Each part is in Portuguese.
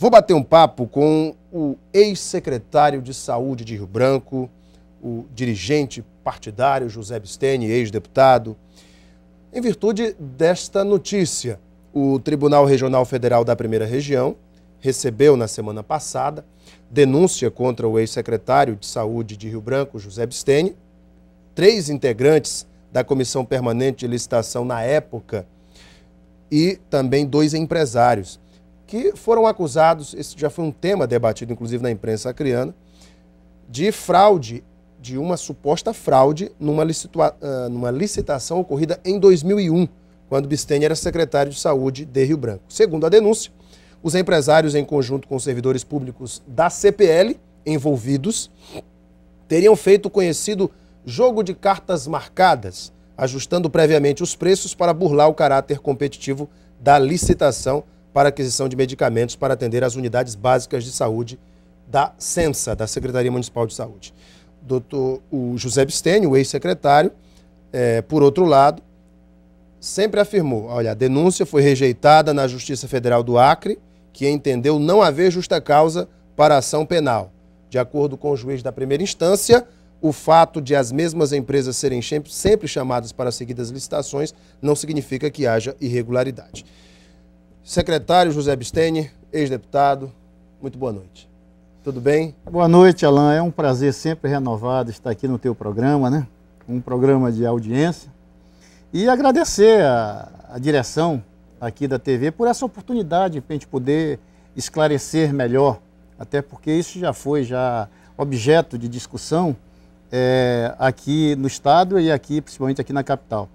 Vou bater um papo com o ex-secretário de Saúde de Rio Branco, o dirigente partidário José Bisteny, ex-deputado. Em virtude desta notícia, o Tribunal Regional Federal da Primeira Região recebeu na semana passada denúncia contra o ex-secretário de Saúde de Rio Branco, José Bisteny, 3 integrantes da Comissão Permanente de Licitação na época e também 2 empresários que foram acusados, esse já foi um tema debatido inclusive na imprensa acreana, de fraude, de uma suposta fraude numa licitação ocorrida em 2001, quando Bisteny era secretário de Saúde de Rio Branco. Segundo a denúncia, os empresários, em conjunto com os servidores públicos da CPL envolvidos, teriam feito o conhecido jogo de cartas marcadas, ajustando previamente os preços para burlar o caráter competitivo da licitação para aquisição de medicamentos para atender às unidades básicas de saúde da SEMSA, da Secretaria Municipal de Saúde. O José Bisteny, o ex-secretário, por outro lado, sempre afirmou, olha, a denúncia foi rejeitada na Justiça Federal do Acre, que entendeu não haver justa causa para ação penal. De acordo com o juiz da primeira instância, o fato de as mesmas empresas serem sempre chamadas para seguidas licitações não significa que haja irregularidade. Secretário José Bisteny, ex-deputado, muito boa noite. Tudo bem? Boa noite, Alain. É um prazer sempre renovado estar aqui no teu programa, né? Um programa de audiência. E agradecer a direção aqui da TV por essa oportunidade para a gente poder esclarecer melhor, até porque isso já foi objeto de discussão aqui no estado e aqui, principalmente aqui na capital.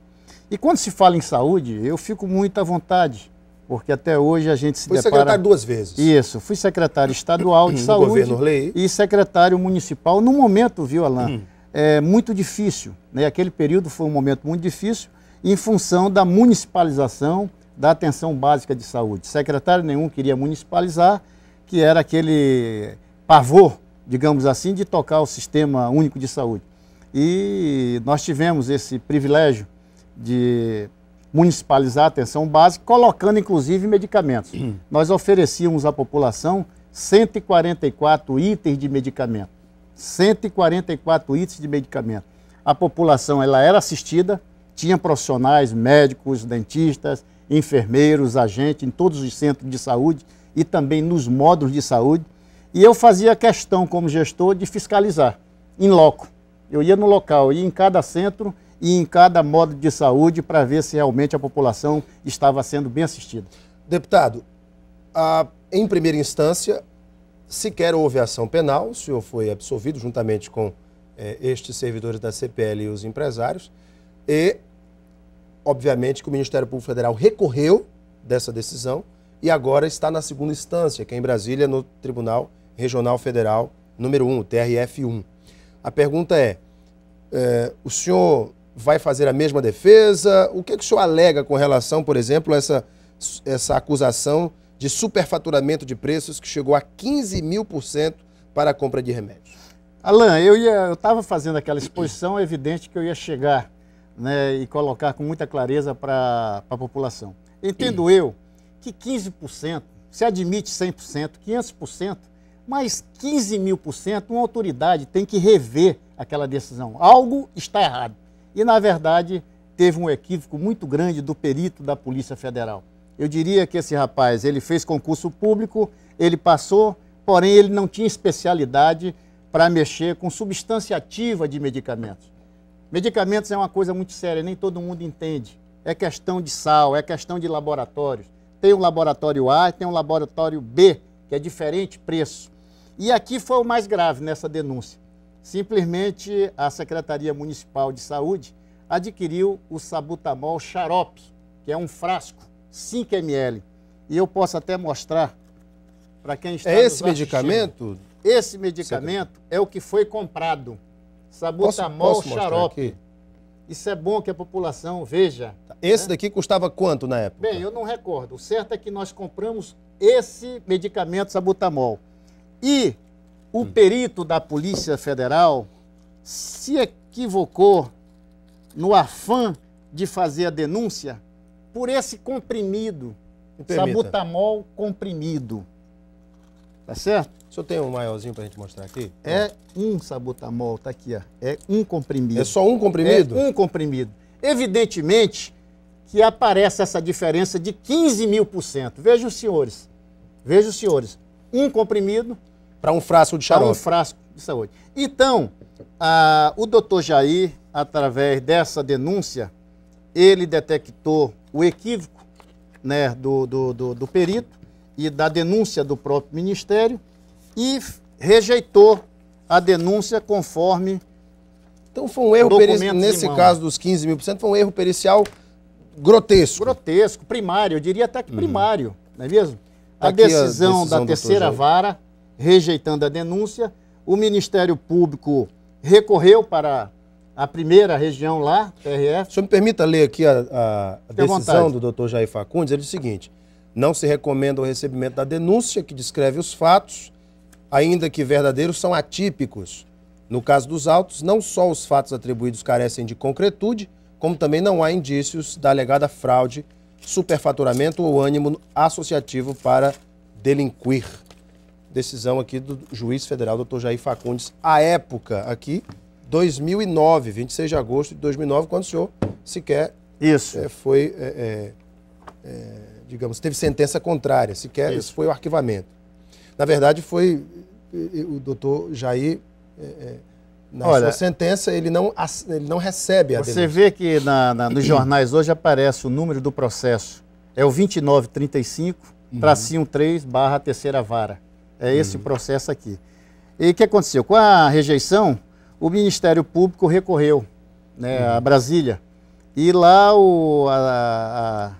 E quando se fala em saúde, eu fico muito à vontade, porque até hoje a gente se depara... Foi secretário 2 vezes. Isso, fui secretário estadual de saúde governo Orley. E secretário municipal, num momento, viu, Alain, muito difícil, né? Aquele período foi um momento muito difícil em função da municipalização da atenção básica de saúde. Secretário nenhum queria municipalizar, que era aquele pavor, digamos assim, de tocar o Sistema Único de Saúde. E nós tivemos esse privilégio de municipalizar a atenção básica, colocando inclusive medicamentos. Nós oferecíamos à população 144 itens de medicamento. 144 itens de medicamento. A população ela era assistida, tinha profissionais, médicos, dentistas, enfermeiros, agentes em todos os centros de saúde e também nos módulos de saúde. E eu fazia questão, como gestor, de fiscalizar, em loco. Eu ia no local, ia em cada centro e em cada módulo de saúde para ver se realmente a população estava sendo bem assistida. Deputado, em primeira instância, sequer houve ação penal, o senhor foi absolvido juntamente com estes servidores da CPL e os empresários, e, obviamente, que o Ministério Público Federal recorreu dessa decisão e agora está na segunda instância, que é em Brasília, no Tribunal Regional Federal número 1, o TRF1. A pergunta o senhor vai fazer a mesma defesa? O que o senhor alega com relação, por exemplo, a essa acusação de superfaturamento de preços que chegou a 15.000% para a compra de remédios? Alain, eu estava fazendo aquela exposição, é evidente que eu ia chegar, né, e colocar com muita clareza para a população. Entendo eu que 15%, se admite 100%, 500%, mas 15.000%, uma autoridade tem que rever aquela decisão. Algo está errado. E, na verdade, teve um equívoco muito grande do perito da Polícia Federal. Eu diria que esse rapaz, ele fez concurso público, ele passou, porém ele não tinha especialidade para mexer com substância ativa de medicamentos. Medicamentos é uma coisa muito séria, nem todo mundo entende. É questão de sal, é questão de laboratórios. Tem um laboratório A e tem um laboratório B, que é diferente preço. E aqui foi o mais grave nessa denúncia. Simplesmente a Secretaria Municipal de Saúde adquiriu o Sabutamol xarope, que é um frasco, 5 ml. E eu posso até mostrar para quem está nos esse medicamento? Esse medicamento é o que foi comprado. Sabutamol xarope. Isso é bom que a população veja. Esse daqui custava quanto na época? Bem, eu não recordo. O certo é que nós compramos esse medicamento Sabutamol. E o perito da Polícia Federal se equivocou no afã de fazer a denúncia por esse comprimido, Sabutamol comprimido. Tá certo? O senhor tem um maiorzinho para a gente mostrar aqui? É um sabutamol, tá aqui, ó. É um comprimido. É só um comprimido? É um comprimido. Evidentemente que aparece essa diferença de 15.000%. Vejam os senhores. Vejam os senhores. Um comprimido para um frasco de para xarope. um frasco de saúde. Então, o doutor Jair, através dessa denúncia, ele detectou o equívoco, né, do perito e da denúncia do próprio Ministério e rejeitou a denúncia conforme. Então foi um erro pericial, nesse caso dos 15.000%, foi um erro pericial grotesco. Grotesco, primário, eu diria até que primário, não é mesmo? A decisão da terceira vara, rejeitando a denúncia, o Ministério Público recorreu para a primeira região lá, TRF. O senhor me permita ler aqui a decisão do doutor Jair Facundes. Ele diz o seguinte: não se recomenda o recebimento da denúncia que descreve os fatos, ainda que verdadeiros, são atípicos. No caso dos autos, não só os fatos atribuídos carecem de concretude, como também não há indícios da alegada fraude, superfaturamento ou ânimo associativo para delinquir. Decisão aqui do juiz federal, doutor Jair Facundes, à época aqui, 2009, 26 de agosto de 2009, quando o senhor sequer digamos, teve sentença contrária, sequer isso foi o arquivamento. Na verdade, foi o doutor Jair, sua sentença, ele não recebe a denúncia. Você vê que nos jornais hoje aparece o número do processo, é o 2935-13/terceira vara. É esse processo aqui. E o que aconteceu? Com a rejeição, o Ministério Público recorreu, né, a Brasília. E lá a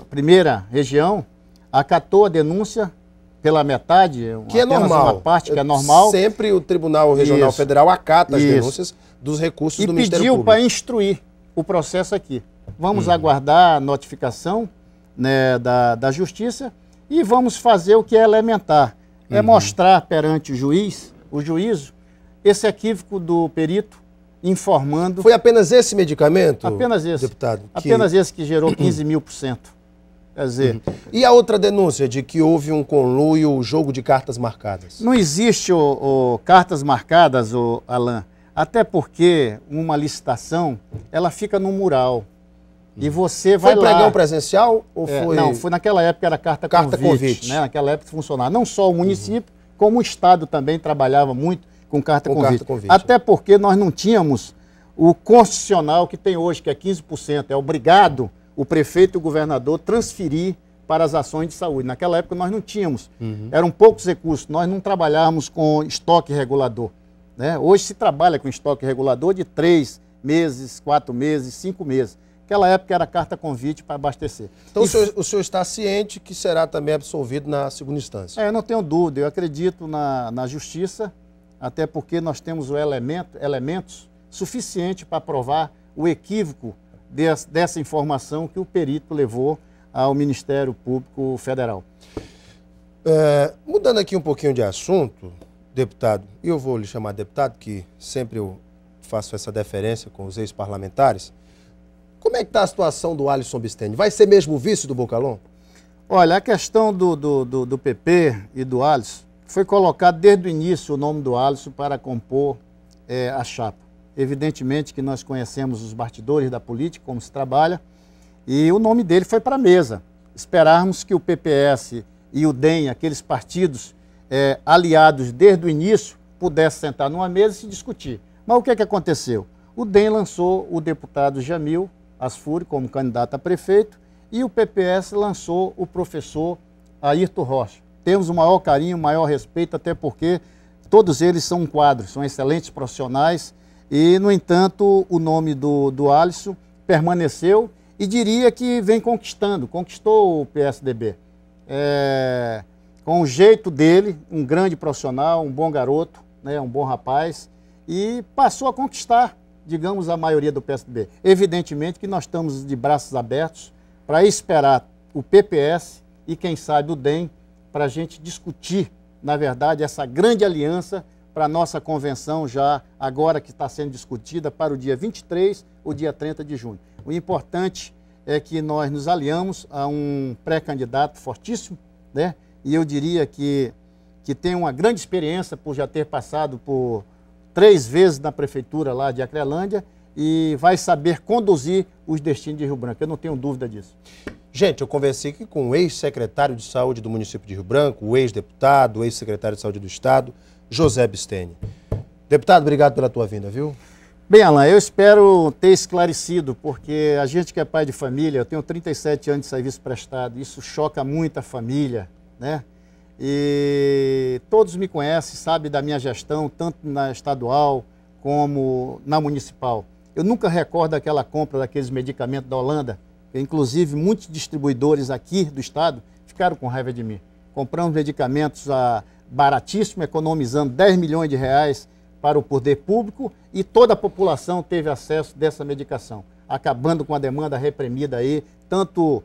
primeira região acatou a denúncia pela metade, que é normal. Uma parte que é normal. Sempre o Tribunal Regional Federal acata as denúncias dos recursos do Ministério Público. E pediu para instruir o processo aqui. Vamos aguardar a notificação, né, da Justiça e vamos fazer o que é elementar. É mostrar perante o juízo, esse equívoco do perito informando... Foi apenas esse medicamento, apenas esse, deputado? Apenas esse que gerou 15.000%. Quer dizer... E a outra denúncia de que houve um conluio, jogo de cartas marcadas? Não existe cartas marcadas, Alain, até porque uma licitação, ela fica no mural. E você vai lá... Foi pregão presencial ou foi... Não, foi naquela época, era carta convite. Né? Naquela época funcionava. Não só o município, como o Estado também trabalhava muito com carta convite. Até porque nós não tínhamos o constitucional que tem hoje, que é 15%. É obrigado o prefeito e o governador transferir para as ações de saúde. Naquela época nós não tínhamos. Eram poucos recursos. Nós não trabalhávamos com estoque regulador. Né? Hoje se trabalha com estoque regulador de 3 meses, 4 meses, 5 meses. Naquela época era carta convite para abastecer. Então o senhor está ciente que será também absolvido na segunda instância? Eu não tenho dúvida, eu acredito na justiça, até porque nós temos elementos suficientes para provar o equívoco dessa informação que o perito levou ao Ministério Público Federal. Mudando aqui um pouquinho de assunto, deputado, e eu vou lhe chamar de deputado, que sempre eu faço essa deferência com os ex-parlamentares. Como é que está a situação do Alisson Bisteni? Vai ser mesmo o vice do Bocalhon? Olha, a questão do PP e do Alisson, foi colocado desde o início o nome do Alisson para compor a chapa. Evidentemente que nós conhecemos os bastidores da política, como se trabalha, e o nome dele foi para a mesa. Esperarmos que o PPS e o DEM, aqueles partidos aliados desde o início, pudessem sentar numa mesa e se discutir. Mas o que aconteceu? O DEM lançou o deputado Jamil Asfuri como candidato a prefeito e o PPS lançou o professor Ayrton Rocha. Temos o maior carinho, o maior respeito, até porque todos eles são um quadro, são excelentes profissionais e, no entanto, o nome do Alisson permaneceu e diria que vem conquistou o PSDB. Com o jeito dele, um grande profissional, um bom garoto, né, um bom rapaz, e passou a conquistar, digamos, a maioria do PSDB. Evidentemente que nós estamos de braços abertos para esperar o PPS e, quem sabe, o DEM, para a gente discutir, na verdade, essa grande aliança para a nossa convenção já agora que está sendo discutida para o dia 23 ou dia 30 de junho. O importante é que nós nos aliamos a um pré-candidato fortíssimo, né? E eu diria que que tem uma grande experiência por já ter passado por 3 vezes na prefeitura lá de Acrelândia e vai saber conduzir os destinos de Rio Branco. Eu não tenho dúvida disso. Gente, eu conversei aqui com o ex-secretário de Saúde do município de Rio Branco, o ex-deputado, o ex-secretário de Saúde do Estado, José Bisteni. Deputado, obrigado pela tua vinda, viu? Bem, Alan, eu espero ter esclarecido, porque a gente que é pai de família, eu tenho 37 anos de serviço prestado, isso choca muito a família, né? E todos me conhecem, sabem da minha gestão, tanto na estadual como na municipal. Eu nunca recordo aquela compra daqueles medicamentos da Holanda, que inclusive muitos distribuidores aqui do estado ficaram com raiva de mim. Compramos medicamentos baratíssimos, economizando 10 milhões de reais para o poder público e toda a população teve acesso dessa medicação, acabando com a demanda reprimida aí, tanto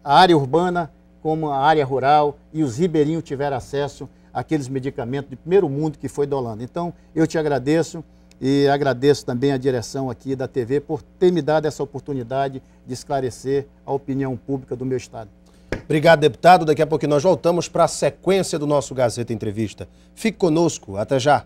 a área urbana como a área rural, e os ribeirinhos tiveram acesso àqueles medicamentos de primeiro mundo que foi da Holanda. Então, eu te agradeço e agradeço também a direção aqui da TV por ter me dado essa oportunidade de esclarecer a opinião pública do meu estado. Obrigado, deputado. Daqui a pouco nós voltamos para a sequência do nosso Gazeta Entrevista. Fique conosco. Até já.